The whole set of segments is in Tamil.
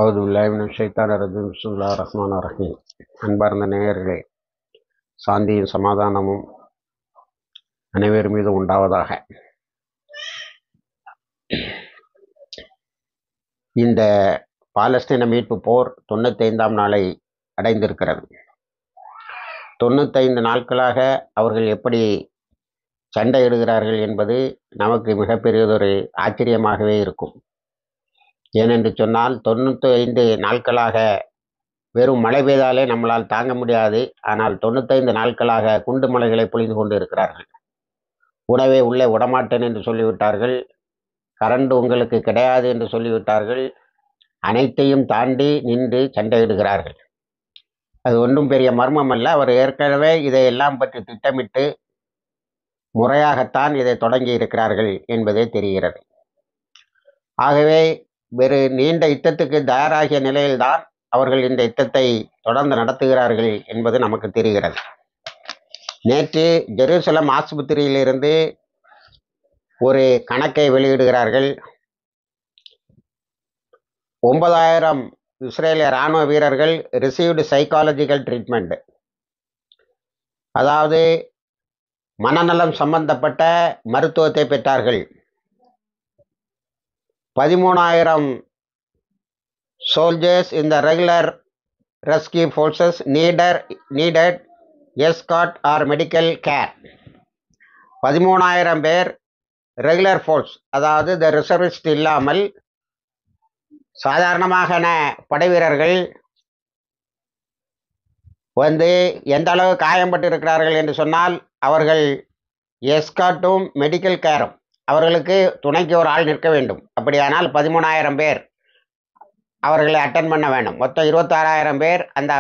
அவுதுபில்லாஹிமினஷ்-ஷைத்தானிர்-ரஜீம். பிஸ்மில்லாஹிர் ரஹ்மானிர் ரஹீம். அன்பார்ந்த நேயர்களே, சாந்தியும் சமாதானமும் அனைவர் மீது உண்டாவதாக. இந்த பாலஸ்தீன மீட்பு போர் 95ஆம் நாளை அடைந்திருக்கிறது. 95 நாட்களாக அவர்கள் எப்படி சண்டையிடுகிறார்கள் என்பது நமக்கு மிகப்பெரியதொரு ஆச்சரியமாகவே இருக்கும். ஏனென்று சொன்னால் 95 நாட்களாக வெறும் மழை பெய்தாலே நம்மளால் தாங்க முடியாது. ஆனால் 95 நாட்களாக குண்டு மலைகளை பொழிந்து கொண்டு இருக்கிறார்கள். உணவை உள்ளே விடமாட்டேன் என்று சொல்லிவிட்டார்கள். கரண்ட் உங்களுக்கு கிடையாது என்று சொல்லிவிட்டார்கள். அனைத்தையும் தாண்டி நின்று சண்டையிடுகிறார்கள். அது ஒன்றும் பெரிய மர்மம் அல்ல. அவர் ஏற்கனவே இதையெல்லாம் பற்றி திட்டமிட்டு முறையாகத்தான் இதை தொடங்கி இருக்கிறார்கள் என்பதே தெரிகிறது. ஆகவே வேறு நீண்ட யுத்தத்துக்கு தயாராகிய நிலையில்தான் அவர்கள் இந்த யுத்தத்தை தொடர்ந்து நடத்துகிறார்கள் என்பது நமக்கு தெரிகிறது. நேற்று ஜெருசலம் ஆஸ்பத்திரியிலிருந்து ஒரு கணக்கை வெளியிடுகிறார்கள். 9000 இஸ்ரேலிய இராணுவ வீரர்கள் ரிசீவ்டு சைக்காலஜிக்கல் ட்ரீட்மெண்ட், அதாவது மனநலம் சம்பந்தப்பட்ட மருத்துவத்தை பெற்றார்கள். 13,000 soldiers in the regular rescue forces needed escort or medical care. 13,000 பேர் ரெகுலர் ஃபோர்ஸ், அதாவது இந்த ரிசர்விஸ்ட் இல்லாமல் சாதாரணமாக படை வீரர்கள் எந்த அளவு காயம்பட்டு இருக்கிறார்கள் என்று சொன்னால் அவர்கள் எஸ்காட்டும் மெடிக்கல் கேரும், அவர்களுக்கு துணைக்கு ஒரு ஆள் நிற்க வேண்டும். அப்படியானால் 13,000 பேர் அவர்களை அட்டன் பண்ண வேண்டும். மொத்தம் 26,000 பேர் அந்த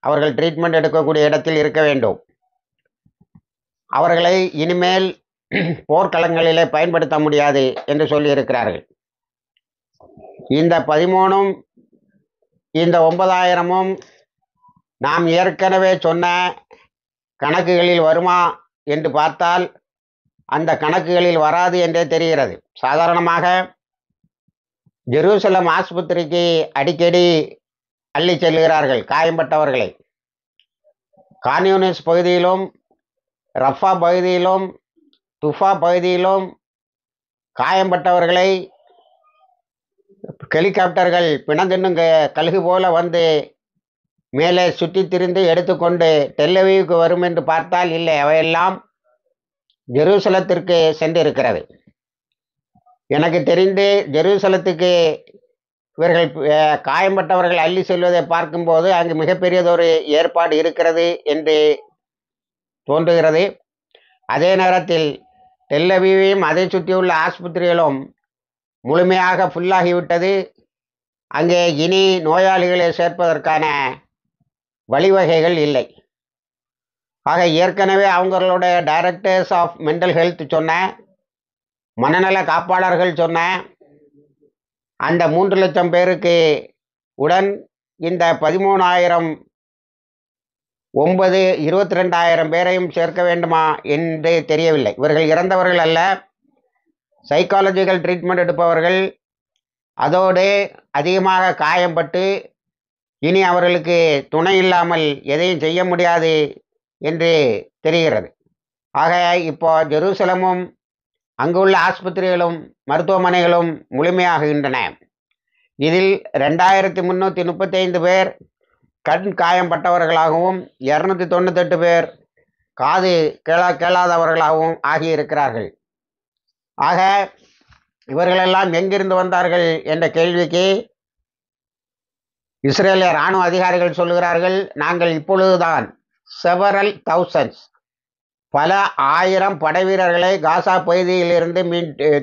அவர்கள் ட்ரீட்மெண்ட் எடுக்கக்கூடிய இடத்தில் இருக்க வேண்டும். அவர்களை இனிமேல் போர்க்களங்களிலே பயன்படுத்த முடியாது என்று சொல்லியிருக்கிறார்கள். இந்த 13ம் இந்த 9,000ம் நாம் ஏற்கனவே சொன்ன கணக்குகளில் வருமா என்று பார்த்தால் அந்த கணக்குகளில் வராது என்றே தெரிகிறது. சாதாரணமாக ஜெருசலம் ஆஸ்பத்திரிக்கு அடிக்கடி அள்ளி செல்கிறார்கள் காயம்பட்டவர்களை. கான்யூனிஸ் பகுதியிலும் ரஃபா பகுதியிலும் துஃபா பகுதியிலும் காயம்பட்டவர்களை ஹெலிகாப்டர்கள் பிணந்தின்னும் கழுகு போல வந்து மேலே சுற்றி திரிந்து எடுத்துக்கொண்டு டெல்லவீவுக்கு வரும் என்று பார்த்தால் இல்லை, அவையெல்லாம் ஜெருசலத்திற்கு சென்றிருக்கிறது. எனக்கு தெரிந்து ஜெருசலத்துக்கு இவர்கள் காயம்பட்டவர்கள் அள்ளி செல்வதை பார்க்கும்போது அங்கு மிகப்பெரியதொரு ஏற்பாடு இருக்கிறது என்று தோன்றுகிறது. அதே நேரத்தில் டெல்லவீவையும் அதை சுற்றியுள்ள ஆஸ்பத்திரிகளும் முழுமையாக ஃபுல்லாகிவிட்டது. அங்கே இனி நோயாளிகளை சேர்ப்பதற்கான வழிவகைகள் இல்லை. ஆக ஏற்கனவே அவங்களுடைய டைரக்டர்ஸ் ஆஃப் மென்டல் ஹெல்த் சொன்ன, மனநல காப்பாளர்கள் சொன்ன அந்த 3 லட்சம் பேருக்கு உடன் இந்த 13,000 22,000 பேரையும் சேர்க்க வேண்டுமா என்று தெரியவில்லை. இவர்கள் இறந்தவர்கள் அல்ல, சைக்காலஜிக்கல் ட்ரீட்மெண்ட் எடுப்பவர்கள். அதோடு அதிகமாக காயம்பட்டு இனி அவர்களுக்கு துணை இல்லாமல் எதையும் செய்ய முடியாது என்று தெரிகிறது. ஆக இப்போ ஜெருசலமும் அங்குள்ள ஆஸ்பத்திரிகளும் மருத்துவமனைகளும் முழுமையாகின்றன. இதில் 2,335 பேர் கண் காயம்பட்டவர்களாகவும் 298 பேர் காது கேளாதவர்களாகவும் ஆகியிருக்கிறார்கள். ஆக இவர்களெல்லாம் எங்கிருந்து வந்தார்கள் என்ற கேள்விக்கு இஸ்ரேலிய இராணுவ அதிகாரிகள் சொல்லுகிறார்கள், நாங்கள் இப்பொழுதுதான் several thousands, பல 1000 படை வீரர்களை காசா பகுதியிலிருந்து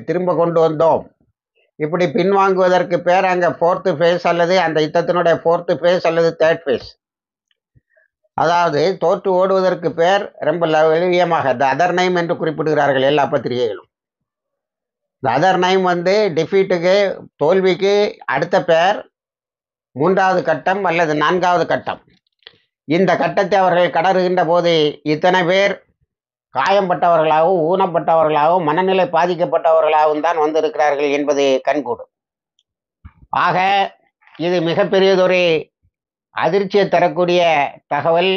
திரும்ப கொண்டு வந்தோம். இப்படி பின்வாங்குவதற்கு பேர் அங்கே 4th phase அல்லது அந்த யுத்தத்தினுடைய 4th phase அல்லது 3rd phase. அதாவது தோற்று ஓடுவதற்கு பேர் ரொம்ப எளிமையாக த அதர் நைம் என்று குறிப்பிடுகிறார்கள் எல்லா பத்திரிகைகளும். த அதர் நைம் டிஃபீட்டுக்கு, தோல்விக்கு அடுத்த பேர் 3வது கட்டம் அல்லது 4வது கட்டம். இந்த கட்டத்தை அவர்கள் கடறுகின்ற போது இத்தனை பேர் காயம்பட்டவர்களாகவும் ஊனப்பட்டவர்களாகவும் மனநிலை பாதிக்கப்பட்டவர்களாகவும் தான் வந்திருக்கிறார்கள் என்பது கண்கூடு. ஆக இது மிகப்பெரியதொரு அதிர்ச்சியை தரக்கூடிய தகவல்.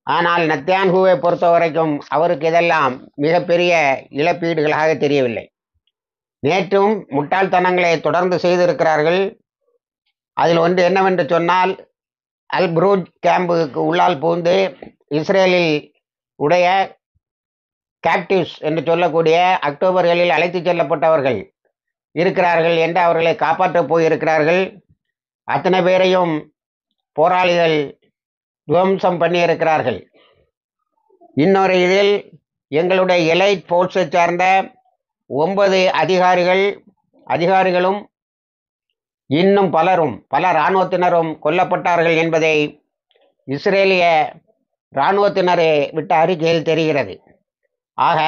ஆனால் நெத்தன்யாகுவை பொறுத்த வரைக்கும் அவருக்கு இதெல்லாம் மிகப்பெரிய இழப்பீடுகளாக தெரியவில்லை. நேற்றும் முட்டாள்தனங்களை தொடர்ந்து செய்திருக்கிறார்கள். அதில் ஒன்று என்னவென்று சொன்னால், அல் புரூஜ் கேம்புக்கு உள்ளால் புகுந்து இஸ்ரேலில் உடைய கேப்டிவ்ஸ் என்று சொல்லக்கூடிய அக்டோபர்களில் அழைத்து செல்லப்பட்டவர்கள் இருக்கிறார்கள் என்று அவர்களை காப்பாற்றப் போயிருக்கிறார்கள். அத்தனை பேரையும் போராளிகள் துவம்சம் பண்ணியிருக்கிறார்கள். இன்னொரு இதில் எங்களுடைய எலைட் ஃபோர்ஸை சார்ந்த 9 அதிகாரிகளும் இன்னும் பல இராணுவத்தினரும் கொல்லப்பட்டார்கள் என்பதை இஸ்ரேலிய இராணுவத்தினரை விட்ட அறிக்கையில் தெரிகிறது. ஆக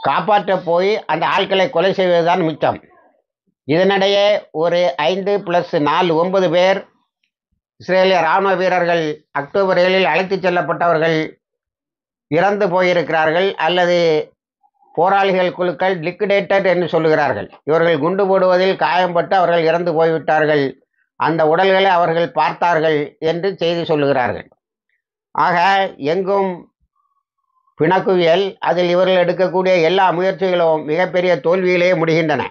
காப்பாற்ற போய் அந்த ஆட்களை கொலை செய்வதுதான் மிச்சம். இதனிடையே ஒரு 5 + 4 9 பேர் இஸ்ரேலிய இராணுவ வீரர்கள் அக்டோபர் 7 அழைத்து செல்லப்பட்டவர்கள் இறந்து போயிருக்கிறார்கள், அல்லது போராளிகள் குழுக்கள் லிக்விடேட்டட் என்று சொல்லுகிறார்கள். இவர்கள் குண்டு போடுவதில் காயம்பட்டு அவர்கள் இறந்து போய்விட்டார்கள், அந்த உடல்களை அவர்கள் பார்த்தார்கள் என்று செய்தி சொல்லுகிறார்கள். ஆக எங்கும் பிணக்குவியல், அதில் இவர்கள் எடுக்கக்கூடிய எல்லா முயற்சிகளும் மிகப்பெரிய தோல்வியிலே முடிகின்றன.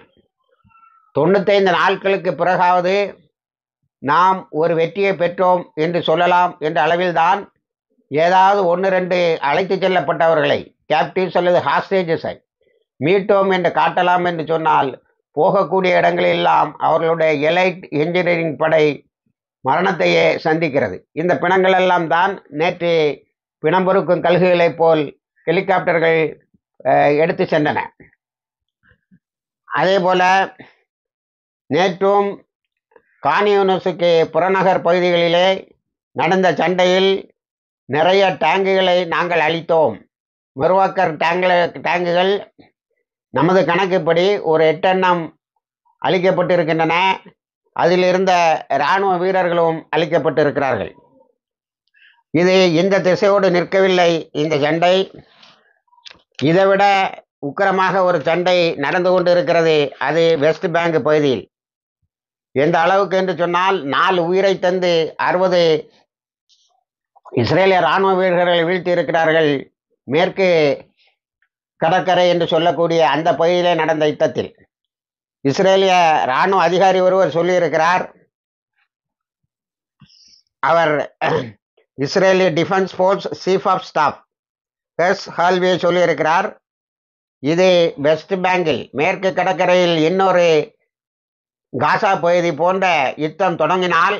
95 நாட்களுக்கு பிறகாவது நாம் ஒரு வெற்றியை பெற்றோம் என்று சொல்லலாம் என்ற அளவில்தான் ஏதாவது 1-2 அழைத்து செல்லப்பட்டவர்களை, கேப்டிவ்ஸ் அல்லது ஹாஸ்டேஜஸை மீட்டோம் என்று காட்டலாம் என்று சொன்னால், போகக்கூடிய இடங்களெல்லாம் அவர்களுடைய எலைட் என்ஜினியரிங் படை மரணத்தையே சந்திக்கிறது. இந்த பிணங்கள் எல்லாம் தான் நேற்று பிணம் பொறுக்கும் கழுகுகளைப் போல் ஹெலிகாப்டர்கள் எடுத்து சென்றன. அதே போல நேற்றும் கான்யூனிஸுக்கு புறநகர் பகுதிகளிலே நடந்த சண்டையில் நிறைய டேங்குகளை நாங்கள் அளித்தோம். மெர்வாக்கர் டேங்குகள் நமது கணக்குப்படி ஒரு 8 எண்ணம் அளிக்கப்பட்டிருக்கின்றன. அதில் இருந்த இராணுவ வீரர்களும் அளிக்கப்பட்டிருக்கிறார்கள். இது இந்த திசையோடு நிற்கவில்லை. இந்த சண்டை இதைவிட உக்கிரமாக ஒரு சண்டை நடந்து கொண்டு இருக்கிறது. அது வெஸ்ட் பேங்க் பகுதியில். எந்த அளவுக்கு என்று சொன்னால், 4 உயிரை தந்து 60 இஸ்ரேலிய இராணுவ வீரர்களை வீழ்த்தி இருக்கிறார்கள். மேற்கு கடற்கரை என்று சொல்லக்கூடிய அந்த பகுதியிலே நடந்த யுத்தத்தில் இஸ்ரேலிய இராணுவ அதிகாரி ஒருவர் சொல்லியிருக்கிறார். அவர் இஸ்ரேலிய defence force chief of staff Herzi Halevi சொல்லியிருக்கிறார், இது வெஸ்ட் பேங்கில் மேற்கு கடற்கரையில் இன்னொரு காசா பகுதி போன்ற யுத்தம் தொடங்கினால்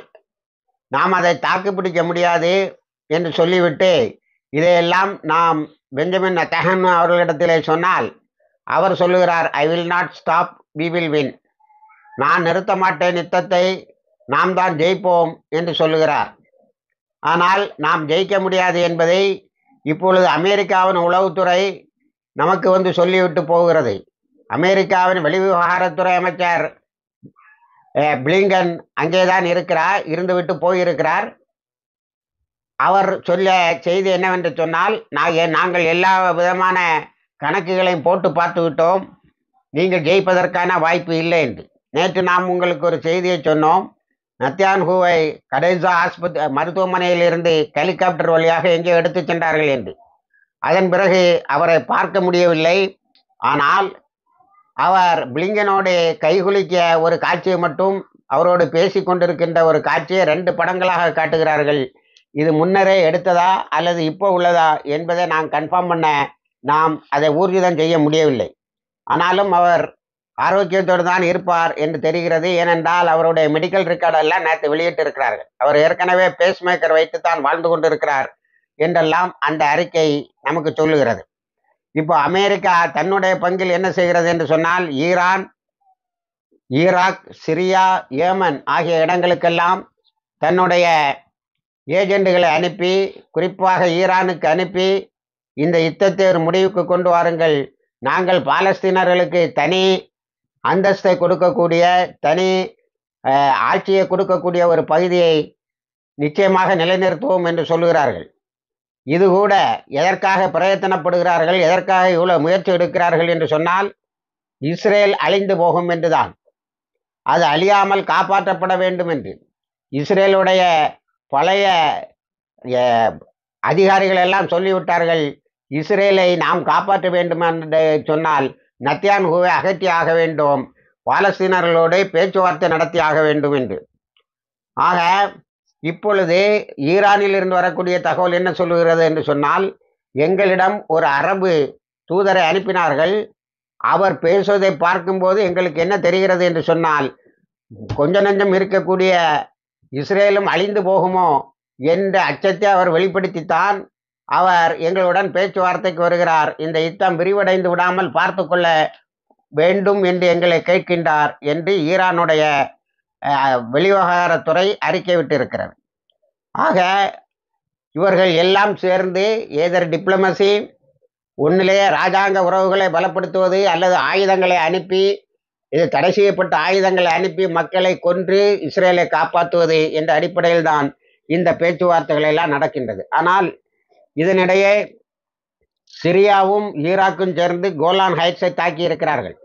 நாம் அதை தாக்குப்பிடிக்க முடியாது என்று சொல்லிவிட்டு, இதையெல்லாம் நாம் பெஞ்சமின் நெத்தன்யாகு அவர்களிடத்திலே சொன்னால் அவர் சொல்லுகிறார், I will not stop, we will win. நான் நிறுத்த மாட்டேன் யுத்தத்தை, நாம் தான் ஜெயிப்போம் என்று சொல்லுகிறார். ஆனால் நாம் ஜெயிக்க முடியாது என்பதை இப்பொழுது அமெரிக்காவின் உளவுத்துறை நமக்கு வந்து சொல்லிவிட்டு போகிறது. அமெரிக்காவின் வெளிவிவகாரத்துறை அமைச்சர் பிளிங்கன் அங்கேதான் இருக்கிறார், இருந்துவிட்டு போயிருக்கிறார். அவர் சொல்ல செய்தி என்னவென்று சொன்னால், நாங்கள் எல்லா விதமான கணக்குகளையும் போட்டு பார்த்து விட்டோம், நீங்கள் ஜெயிப்பதற்கான வாய்ப்பு இல்லை என்று. நேற்று நாம் உங்களுக்கு ஒரு செய்தியை சொன்னோம், நெத்தன்யாகுவை கடைசா மருத்துவமனையில் இருந்து ஹெலிகாப்டர் வழியாக எங்கே எடுத்து சென்றார்கள் என்று. அதன் பிறகு அவரை பார்க்க முடியவில்லை. ஆனால் அவர் பிளிங்கனோடு கைகுலுக்கிய ஒரு காட்சியை மட்டும், அவரோடு பேசி கொண்டிருக்கின்ற ஒரு காட்சியை 2 படங்களாக காட்டுகிறார்கள். இது முன்னரே எடுத்ததா அல்லது இப்போ உள்ளதா என்பதை நான் கன்ஃபார்ம் பண்ண நாம் அதை ஊர்ஜிதம் செய்ய முடியவில்லை. ஆனாலும் அவர் ஆரோக்கியத்தோடு தான் இருப்பார் என்று தெரிகிறது. ஏனென்றால் அவருடைய மெடிக்கல் ரெக்கார்டெல்லாம் நேற்று வெளியிட்டு இருக்கிறார்கள். அவர் ஏற்கனவே பேஸ்மேக்கர் வைத்து தான் வாழ்ந்து கொண்டிருக்கிறார் என்றெல்லாம் அந்த அறிக்கை நமக்கு சொல்லுகிறது. இப்போ அமெரிக்கா தன்னுடைய பங்கில் என்ன செய்கிறது என்று சொன்னால், ஈராக், சிரியா, ஏமன் ஆகிய இடங்களுக்கெல்லாம் தன்னுடைய ஏஜெண்டுகளை அனுப்பி, குறிப்பாக ஈரானுக்கு அனுப்பி, இந்த யுத்தத்தை ஒரு முடிவுக்கு கொண்டு வாருங்கள், நாங்கள் பாலஸ்தீனர்களுக்கு தனி அந்தஸ்தை கொடுக்கக்கூடிய, தனி ஆட்சியை கொடுக்கக்கூடிய ஒரு பகுதியை நிச்சயமாக நிலைநிறுத்துவோம் என்று சொல்லுகிறார்கள். இது கூட எதற்காக பிரயத்தனப்படுகிறார்கள், எதற்காக இவ்வளவு முயற்சி எடுக்கிறார்கள் என்று சொன்னால், இஸ்ரேல் அழிந்து போகும் என்றுதான். அது அழியாமல் காப்பாற்றப்பட வேண்டும் என்று இஸ்ரேலுடைய பழைய அதிகாரிகள் எல்லாம் சொல்லிவிட்டார்கள். இஸ்ரேலை நாம் காப்பாற்ற வேண்டும் என்று சொன்னால் நத்தியான்ஹுவை அகற்றி ஆக வேண்டும், பாலஸ்தீனர்களோடு பேச்சுவார்த்தை நடத்தி ஆக வேண்டும் என்று. ஆக இப்பொழுது ஈரானில் இருந்து வரக்கூடிய தகவல் என்ன சொல்லுகிறது என்று சொன்னால், எங்களிடம் ஒரு அரபு தூதரை அனுப்பினார்கள். அவர் பேசுவதை பார்க்கும்போது எங்களுக்கு என்ன தெரிகிறது என்று சொன்னால், கொஞ்ச நஞ்சம் இருக்கக்கூடிய இஸ்ரேலும் அழிந்து போகுமோ என்ற அச்சத்தை அவர் வெளிப்படுத்தித்தான் அவர் எங்களுடன் பேச்சுவார்த்தைக்கு வருகிறார். இந்த யுத்தம் விரிவடைந்து விடாமல் பார்த்து கொள்ள வேண்டும் என்று எங்களை கேட்கின்றார் என்று ஈரானுடைய வெளிவிவகாரத்துறை அறிக்கை விட்டிருக்கிறது. ஆக இவர்கள் எல்லாம் சேர்ந்து ஏதர் டிப்ளமசி, ஒன்றிலேயே இராஜாங்க உறவுகளை பலப்படுத்துவது அல்லது ஆயுதங்களை அனுப்பி, இது தடை செய்யப்பட்ட ஆயுதங்களை அனுப்பி மக்களை கொன்று இஸ்ரேலை காப்பாற்றுவது என்ற அடிப்படையில் தான் இந்த பேச்சுவார்த்தைகள் எல்லாம் நடக்கின்றது. ஆனால் இதனிடையே சிரியாவும் ஈராக்கும் சேர்ந்து கோலான் ஹைட்ஸை தாக்கி இருக்கிறார்கள்.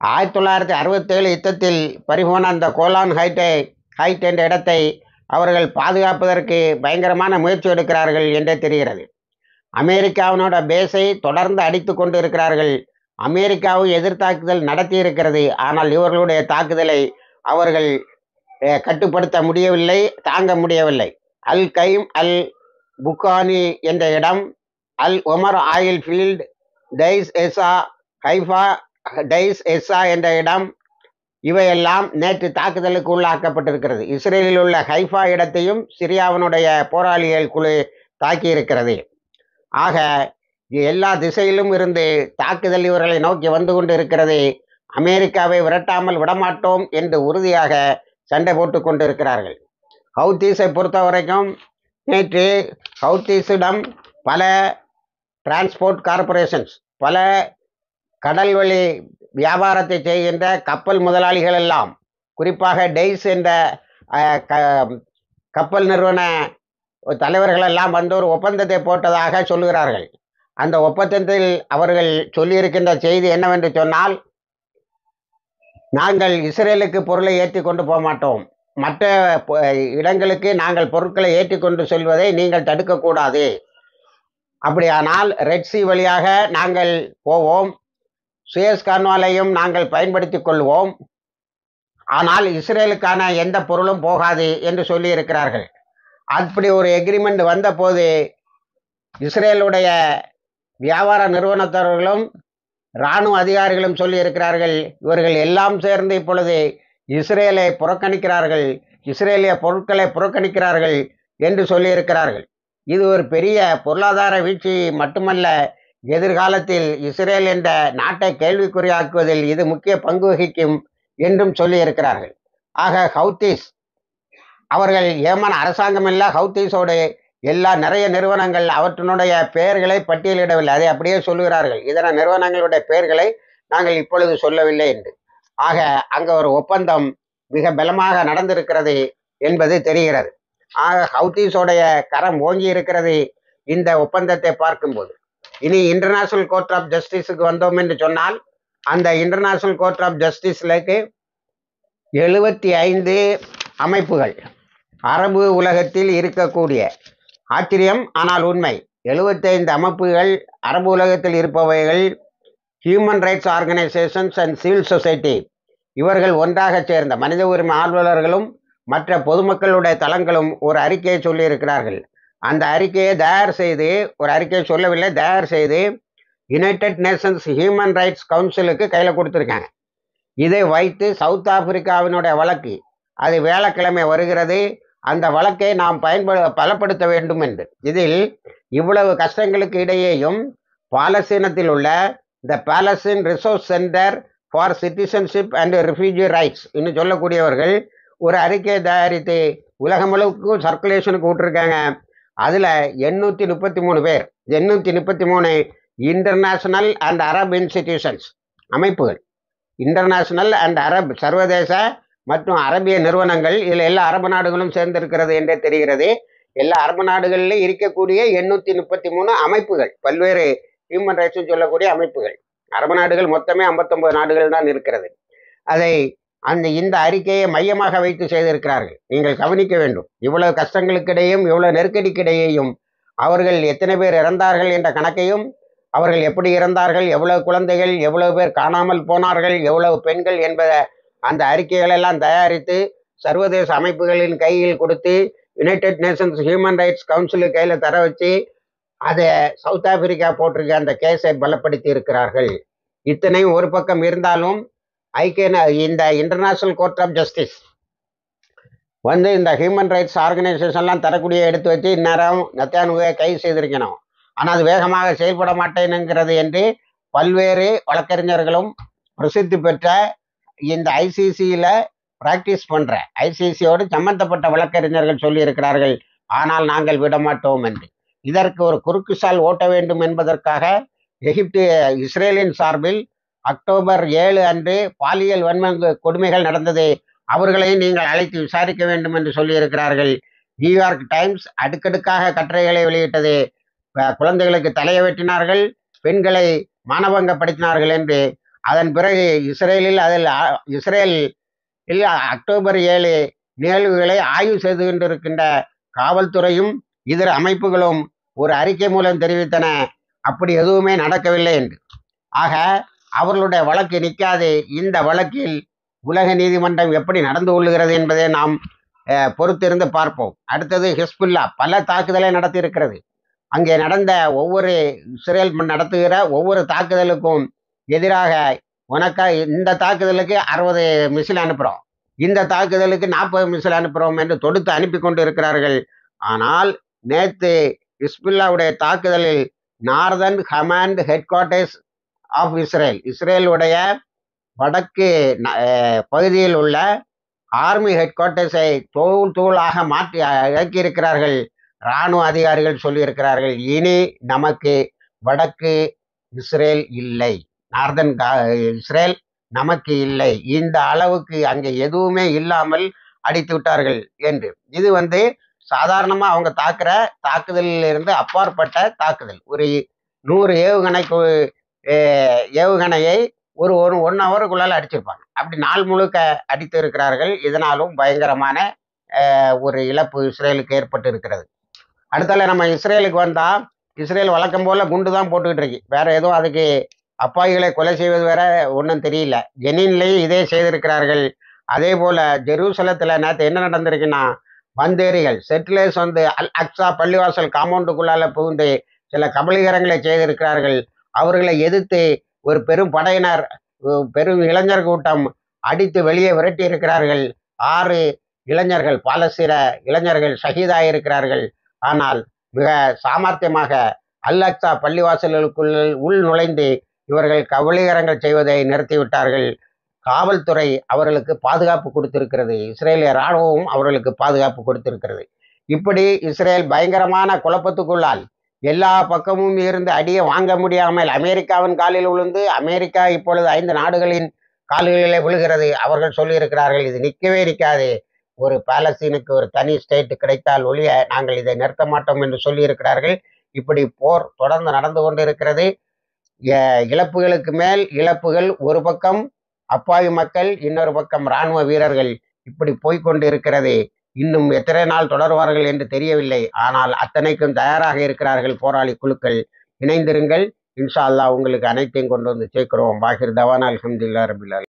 1967 யுத்தத்தில் பறிபோன அந்த கோலான் ஹைட் என்ற இடத்தை அவர்கள் பாதுகாப்பதற்கு பயங்கரமான முயற்சி எடுக்கிறார்கள் என்றே தெரிகிறது. அமெரிக்காவினோட பேஸை தொடர்ந்து அடித்து கொண்டு இருக்கிறார்கள். அமெரிக்காவும் எதிர்த்தாக்குதல் நடத்தி இருக்கிறது. ஆனால் இவர்களுடைய தாக்குதலை அவர்கள் கட்டுப்படுத்த முடியவில்லை, தாங்க முடியவில்லை. அல் கைம் அல் புகானி என்ற இடம், அல் ஒமர் ஆயில் ஃபீல்டு, டைஸ் எசா, ஹைஃபா டைஸ் எசா என்ற இடம், இவையெல்லாம் நேற்று தாக்குதலுக்கு உள்ளாக்கப்பட்டிருக்கிறது. இஸ்ரேலில் உள்ள ஹைஃபா இடத்தையும் சிரியாவினுடைய போராளிகள் குழு தாக்கி இருக்கிறது. ஆக எல்லா திசையிலும் இருந்து தாக்குதல் இவர்களை நோக்கி வந்து கொண்டு இருக்கிறது. அமெரிக்காவை விரட்டாமல் விடமாட்டோம் என்று உறுதியாக சண்டை போட்டு கொண்டு இருக்கிறார்கள். ஹவுத்தீஸை பொறுத்த வரைக்கும் நேற்று ஹவுத்தீஸிடம் பல டிரான்ஸ்போர்ட் கார்பரேஷன்ஸ், பல கடல்வழி வியாபாரத்தை செய்கின்ற கப்பல் முதலாளிகள் எல்லாம், குறிப்பாக டெய்ஸ் என்ற கப்பல் நிறுவன தலைவர்கள் எல்லாம் வந்து ஒரு ஒப்பந்தத்தை போட்டதாக சொல்லுகிறார்கள். அந்த ஒப்பந்தத்தில் அவர்கள் சொல்லியிருக்கின்ற செய்தி என்னவென்று சொன்னால், நாங்கள் இஸ்ரேலுக்கு பொருளை ஏற்றி கொண்டு போக மாட்டோம், மற்ற இடங்களுக்கு நாங்கள் பொருட்களை ஏற்றி கொண்டு செல்வதை நீங்கள் தடுக்கக்கூடாது. அப்படியானால் ரெட் சி வழியாக நாங்கள் போவோம், சுயஸ் கான்வாலையும் நாங்கள் பயன்படுத்தி கொள்வோம், ஆனால் இஸ்ரேலுக்கான எந்த பொருளும் போகாது என்று சொல்லி இருக்கிறார்கள். அப்படி ஒரு எக்ரிமெண்ட் வந்தபோது இஸ்ரேலுடைய வியாபார நிறுவனத்தவர்களும் இராணுவ அதிகாரிகளும் சொல்லி இருக்கிறார்கள், இவர்கள் எல்லாம் சேர்ந்து இப்பொழுது இஸ்ரேலை புறக்கணிக்கிறார்கள், இஸ்ரேலிய பொருட்களை புறக்கணிக்கிறார்கள் என்று சொல்லியிருக்கிறார்கள். இது ஒரு பெரிய பொருளாதார வீழ்ச்சி மட்டுமல்ல, எதிர்காலத்தில் இஸ்ரேல் என்ற நாட்டை கேள்விக்குறியாக்குவதில் இது முக்கிய பங்கு வகிக்கும் என்றும் சொல்லியிருக்கிறார்கள். ஆக ஹவுத்தீஸ் அவர்கள் ஏமன் அரசாங்கம் இல்லை, ஹவுத்தீஸோடு நிறைய நிறுவனங்கள் அவற்றினுடைய பெயர்களை பட்டியலிடவில்லை, அதை அப்படியே சொல்லுகிறார்கள், இதர நிறுவனங்களுடைய பெயர்களை நாங்கள் இப்பொழுது சொல்லவில்லை என்று. ஆக அங்கே ஒரு ஒப்பந்தம் மிக பலமாக நடந்திருக்கிறது என்பது தெரிகிறது. ஆக ஹவுத்தீஸோடைய கரம் ஓங்கி இருக்கிறது இந்த ஒப்பந்தத்தை பார்க்கும்போது. இனி இன்டர்நேஷனல் கோர்ட் ஆஃப் ஜஸ்டிஸுக்கு வந்தோம் என்று சொன்னால், அந்த இன்டர்நேஷனல் கோர்ட் ஆஃப் ஜஸ்டிஸ்லுக்கு 75 அமைப்புகள், அரபு உலகத்தில் இருக்கக்கூடிய, ஆச்சரியம் ஆனால் உண்மை, 75 அமைப்புகள் அரபு உலகத்தில் இருப்பவைகள், human rights organisations and civil society, இவர்கள் ஒன்றாக சேர்ந்த மனித உரிமை ஆர்வலர்களும் மற்ற பொதுமக்களுடைய தளங்களும் ஒரு அறிக்கையை சொல்லியிருக்கிறார்கள். அந்த அறிக்கையை தயார் செய்து, ஒரு அறிக்கையை சொல்லவில்லை, தயார் செய்து யுனைடெட் நேஷன்ஸ் ஹியூமன் ரைட்ஸ் கவுன்சிலுக்கு கையில் கொடுத்துருக்காங்க. இதை வைத்து சவுத் ஆப்பிரிக்காவினுடைய வழக்கு, அது வியாழக்கிழமை வருகிறது, அந்த வழக்கை நாம் பலப்படுத்த வேண்டும் என்று. இதில் இவ்வளவு கஷ்டங்களுக்கு இடையேயும் பாலஸ்தீனத்தில் உள்ள the Palestine resource centre for citizenship and refugee rights இன்னும் சொல்லக்கூடியவர்கள் ஒரு அறிக்கையை தயாரித்து உலகம் முழுவதுக்கும் சர்க்குலேஷனுக்கு விட்டுருக்காங்க. அதில் 833 பேர், 833 இன்டர்நேஷனல் அண்ட் அரப் இன்ஸ்டிடியூஷன்ஸ் அமைப்புகள், இன்டர்நேஷனல் அண்ட் அரப் சர்வதேச மற்றும் அரபிய நிறுவனங்கள், இதில் எல்லா அரபு நாடுகளும் சேர்ந்திருக்கிறது என்றே தெரிகிறது. எல்லா அரபு நாடுகளிலும் இருக்கக்கூடிய 833 அமைப்புகள், பல்வேறு ஹியூமன் ரைட்ஸ் சொல்லக்கூடிய அமைப்புகள். அரபு நாடுகள் மொத்தமே 59 நாடுகள் தான் இருக்கிறது. அதை இந்த அறிக்கையை மையமாக வைத்து செய்திருக்கிறார்கள். நீங்கள் கவனிக்க வேண்டும். இவ்வளவு கஷ்டங்களுக்கிடையும் இவ்வளவு நெருக்கடிக்கிடையேயும் அவர்கள் எத்தனை பேர் இறந்தார்கள் என்ற கணக்கையும், அவர்கள் எப்படி இறந்தார்கள், எவ்வளவு குழந்தைகள், எவ்வளவு பேர் காணாமல் போனார்கள், எவ்வளவு பெண்கள் என்பத அந்த அறிக்கைகள் எல்லாம் தயாரித்து சர்வதேச அமைப்புகளின் கையில் கொடுத்து United Nations Human Rights council கையில் தர வச்சு அதை சவுத் ஆப்பிரிக்கா போட்டிருக்க அந்த கேஸை பலப்படுத்தி இருக்கிறார்கள். இத்தனையும் ஒரு பக்கம் இருந்தாலும் இந்த இன்டர்நேஷனல் கோர்ட் ஆஃப் ஜஸ்டிஸ் இந்த ஹியூமன் ரைட்ஸ் ஆர்கனைசேஷன்லாம் தரக்கூடிய எடுத்து வச்சு இந்நேரம் நெத்தன்யாகுவை கைது செய்திருக்கணும். ஆனால் அது வேகமாக செயல்பட மாட்டேனுங்கிறது என்று பல்வேறு வழக்கறிஞர்களும் பிரசித்தி பெற்ற இந்த ஐசிசியில் பிராக்டிஸ் பண்ணுற ஐசிசியோடு சம்பந்தப்பட்ட வழக்கறிஞர்கள் சொல்லியிருக்கிறார்கள். ஆனால் நாங்கள் விடமாட்டோம் என்று. இதற்கு ஒரு குறுக்கு சால் ஓட்ட வேண்டும் என்பதற்காக இஸ்ரேலின் சார்பில் அக்டோபர் 7 அன்று பாலியல் வன்மை கொடுமைகள் நடந்தது, அவர்களை நீங்கள் அழைத்து விசாரிக்க வேண்டும் என்று சொல்லியிருக்கிறார்கள். நியூயார்க் டைம்ஸ் அடுக்கடுக்காக கட்டுரைகளை வெளியிட்டது. குழந்தைகளுக்கு தலையை வெட்டினார்கள், பெண்களை மானபங்கப்படுத்தினார்கள் என்று. அதன் பிறகு இஸ்ரேலில் அக்டோபர் 7 நிகழ்வுகளை ஆய்வு செய்து கொண்டிருக்கின்ற காவல்துறையும் இதர அமைப்புகளும் ஒரு அறிக்கை மூலம் தெரிவித்தன, அப்படி எதுவுமே நடக்கவில்லை என்று. ஆக அவர்களுடைய வழக்கு நிற்காது. இந்த வழக்கில் உலக நீதிமன்றம் எப்படி நடந்து கொள்ளுகிறது என்பதை நாம் பொறுத்திருந்து பார்ப்போம். அடுத்தது ஹிஸ்புல்லா பல தாக்குதலை நடத்தியிருக்கிறது. அங்கே நடந்த இஸ்ரேல் நடத்துகிற ஒவ்வொரு தாக்குதலுக்கும் எதிராக இந்த தாக்குதலுக்கு 60 மிசில் அனுப்புகிறோம், இந்த தாக்குதலுக்கு 40 மிசில் அனுப்புகிறோம் என்று தொடுத்து அனுப்பி கொண்டு இருக்கிறார்கள். ஆனால் நேற்று ஹிஸ்புல்லாவுடைய தாக்குதலில் northern command headquarters of இஸ்ரேலுடைய வடக்கு பகுதியில் உள்ள ஆர்மி ஹெட் குவார்ட்டர்ஸை தூளாக மாற்றி இறக்கியிருக்கிறார்கள். இராணுவ அதிகாரிகள் சொல்லியிருக்கிறார்கள், இனி நமக்கு வடக்கு இஸ்ரேல் இல்லை, நார்தன் இஸ்ரேல் நமக்கு இல்லை, இந்த அளவுக்கு அங்கே எதுவுமே இல்லாமல் அடித்து விட்டார்கள் என்று. இது சாதாரணமாக அவங்க தாக்குதலில் இருந்து அப்பாற்பட்ட தாக்குதல். ஒரு 100 ஏவுகணையை ஒரு 1 ஹவருக்குள்ளால் அடிச்சிருப்பாங்க. அப்படி நாள் முழுக்க அடித்து இருக்கிறார்கள். இதனாலும் பயங்கரமான ஒரு இழப்பு இஸ்ரேலுக்கு ஏற்பட்டு இருக்கிறது. அடுத்தால நம்ம இஸ்ரேலுக்கு வந்தால், இஸ்ரேல் வழக்கம் போல குண்டு தான் போட்டுக்கிட்டு இருக்கு. வேற எதுவும் அதுக்கு அப்பாவிகளை கொலை செய்வது வேற ஒன்றும் தெரியல. ஜெனின்லேயும் இதே செய்திருக்கிறார்கள். அதே போல ஜெருசலத்தில் நேற்று என்ன நடந்திருக்குன்னா, வந்தேரிகள் செட்டிலர்ஸ் அல் அக்ஸா பள்ளிவாசல் காம்பவுண்டுக்குள்ளால புகுந்து சில கபலீகரங்களை செய்திருக்கிறார்கள். அவர்களை எதிர்த்து ஒரு பெரும் படையினர், பெரும் இளைஞர் கூட்டம் அடித்து வெளியே விரட்டி இருக்கிறார்கள். 6 இளைஞர்கள், பாலஸ்தீன இளைஞர்கள் ஷஹீதாயிருக்கிறார்கள். ஆனால் மிக சாமர்த்தியமாக அல் அக்ஸா பள்ளிவாசல்களுக்குள் உள் நுழைந்து இவர்கள் கபலீகரங்கள் செய்வதை நிறுத்திவிட்டார்கள். காவல்துறை அவர்களுக்கு பாதுகாப்பு கொடுத்திருக்கிறது, இஸ்ரேலிய இராணுவமும் அவர்களுக்கு பாதுகாப்பு கொடுத்திருக்கிறது. இப்படி இஸ்ரேல் பயங்கரமான குழப்பத்துக்குள்ளால் எல்லா பக்கமும் இருந்து அடியை வாங்க முடியாமல் அமெரிக்காவின் காலில் விழுந்து, அமெரிக்கா இப்பொழுது 5 நாடுகளின் கால்களிலே விழுகிறது. அவர்கள் சொல்லியிருக்கிறார்கள், இது நிற்கவே நிற்காது, ஒரு பாலஸ்தீனுக்கு ஒரு தனி ஸ்டேட் கிடைத்தால் ஒழிய நாங்கள் இதை நிறுத்த மாட்டோம் என்று சொல்லியிருக்கிறார்கள். இப்படி போர் தொடர்ந்து நடந்து கொண்டு இருக்கிறது. இழப்புகளுக்கு மேல் இழப்புகள், ஒரு பக்கம் அப்பாவி மக்கள், இன்னொரு பக்கம் இராணுவ வீரர்கள், இப்படி போய்கொண்டு இருக்கிறது. இன்னும் எத்தனை நாள் தொடர்வார்கள் என்று தெரியவில்லை. ஆனால் அத்தனைக்கும் தயாராக இருக்கிறார்கள் போராளி குழுக்கள். இணைந்திருங்கள். இன்ஷா அல்லாஹ் உங்களுக்கு அனைத்தையும் கொண்டு வந்து சேர்க்கிறோம். பாகிர் தவானா அல்ஹம்துலில்லாஹி ரபில் ஆலமீன்.